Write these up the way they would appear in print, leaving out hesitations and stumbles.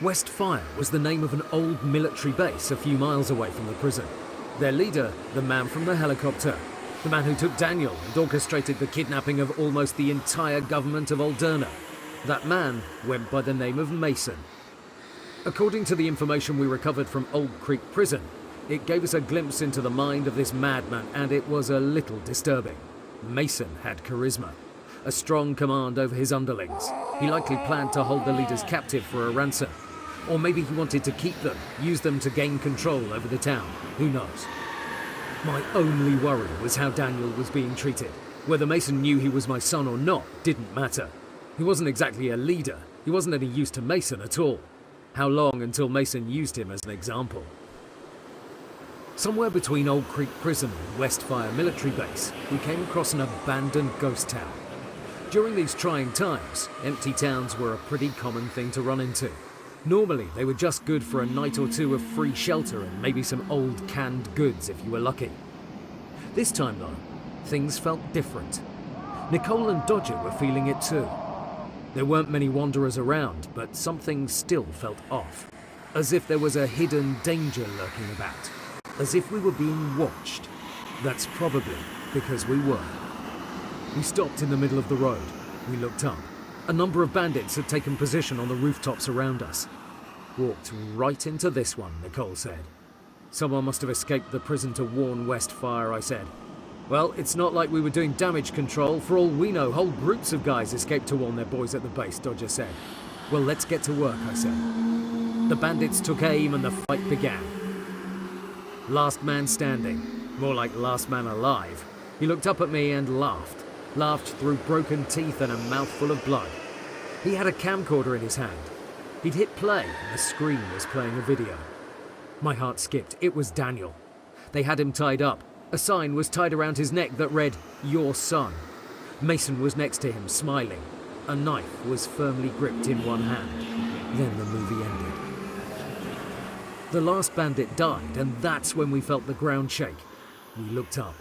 Westfire was the name of an old military base a few miles away from the prison. Their leader, the man from the helicopter, the man who took Daniel and orchestrated the kidnapping of almost the entire government of Alderna. That man went by the name of Mason. According to the information we recovered from Old Creek Prison, it gave us a glimpse into the mind of this madman, and it was a little disturbing. Mason had charisma, a strong command over his underlings. He likely planned to hold the leaders captive for a ransom. Or maybe he wanted to keep them, use them to gain control over the town. Who knows? My only worry was how Daniel was being treated. Whether Mason knew he was my son or not didn't matter. He wasn't exactly a leader. He wasn't any use to Mason at all. How long until Mason used him as an example? Somewhere between Old Creek Prison and Westfire Military Base, we came across an abandoned ghost town. During these trying times, empty towns were a pretty common thing to run into. Normally, they were just good for a night or two of free shelter and maybe some old canned goods if you were lucky. This time though, things felt different. Nicole and Dodger were feeling it too. There weren't many wanderers around, but something still felt off. As if there was a hidden danger lurking about. As if we were being watched. That's probably because we were. We stopped in the middle of the road. We looked up. A number of bandits had taken position on the rooftops around us. Walked right into this one, Nicole said. Someone must have escaped the prison to warn Westfire, I said. Well, it's not like we were doing damage control. For all we know, whole groups of guys escaped to warn their boys at the base, Dodger said. Well, let's get to work, I said. The bandits took aim and the fight began. Last man standing. More like last man alive. He looked up at me and laughed. Laughed through broken teeth and a mouthful of blood. He had a camcorder in his hand. He'd hit play and the screen was playing a video. My heart skipped. It was Daniel. They had him tied up. A sign was tied around his neck that read, "Your son." Mason was next to him, smiling. A knife was firmly gripped in one hand. Then the movie ended. The last bandit died, and that's when we felt the ground shake. We looked up.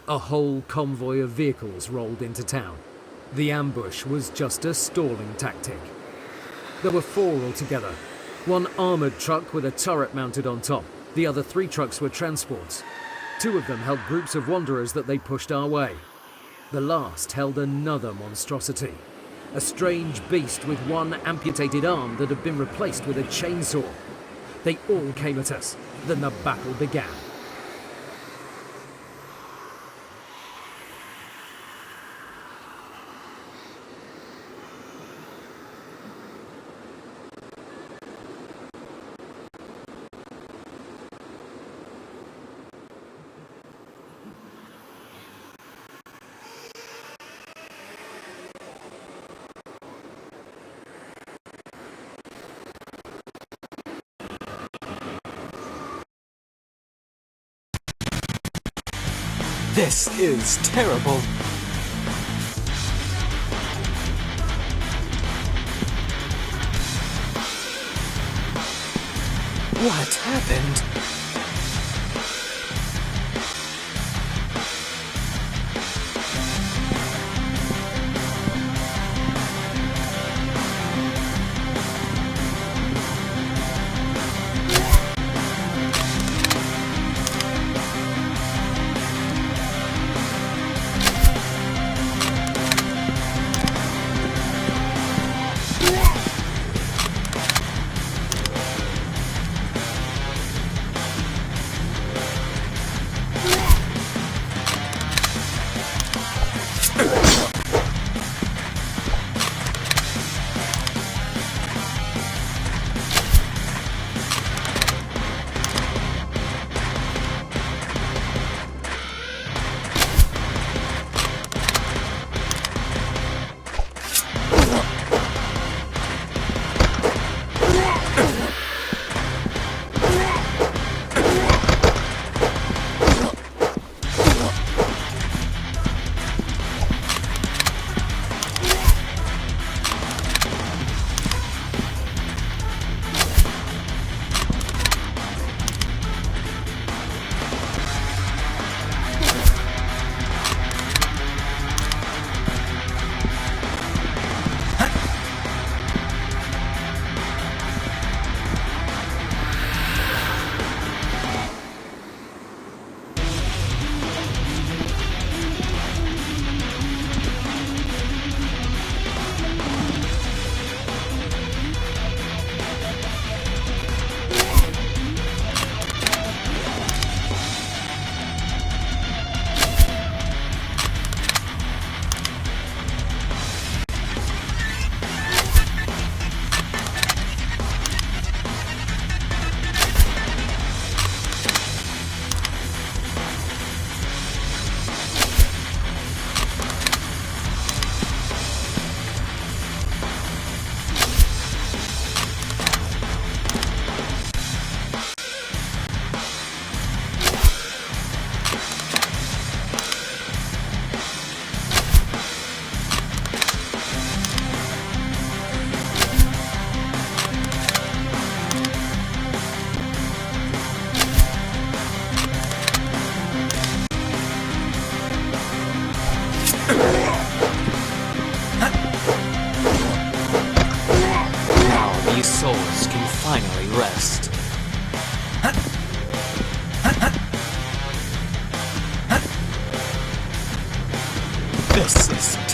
A whole convoy of vehicles rolled into town. The ambush was just a stalling tactic. There were 4 altogether. One armoured truck with a turret mounted on top. The other 3 trucks were transports. 2 of them held groups of wanderers that they pushed our way. The last held another monstrosity. A strange beast with one amputated arm that had been replaced with a chainsaw. They all came at us. Then the battle began. This is terrible. What happened?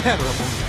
terrible.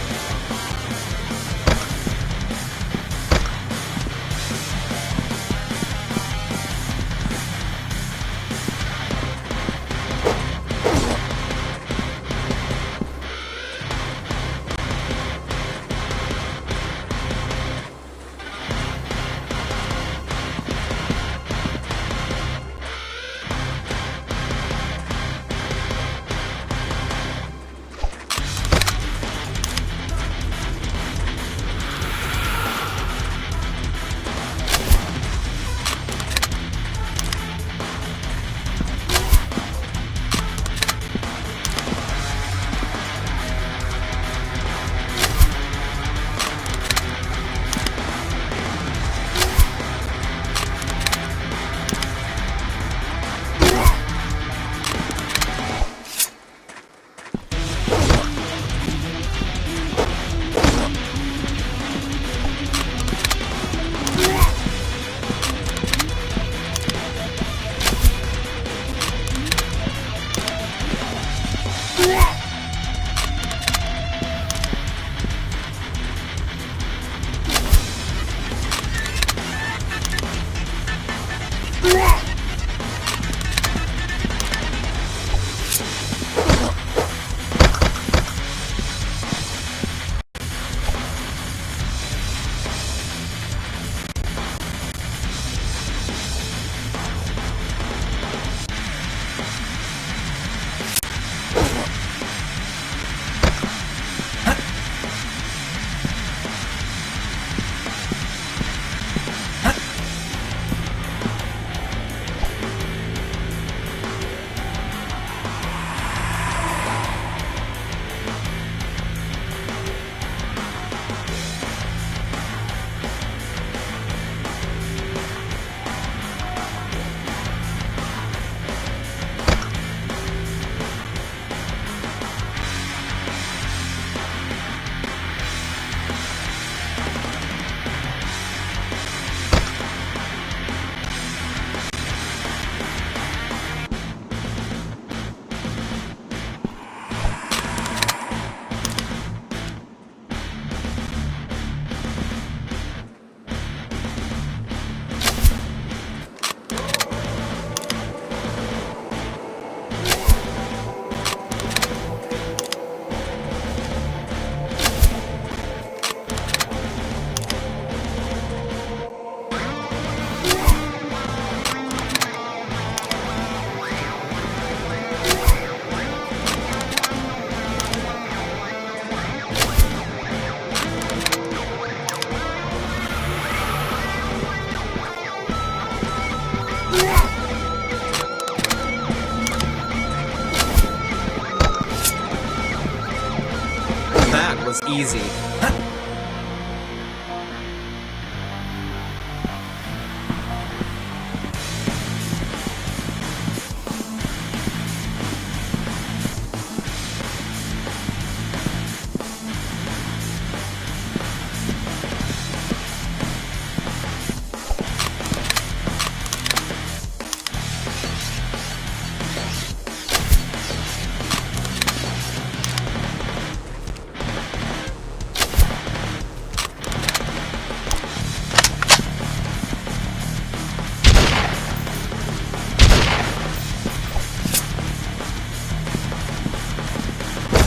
That was easy.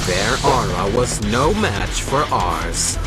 Their aura was no match for ours.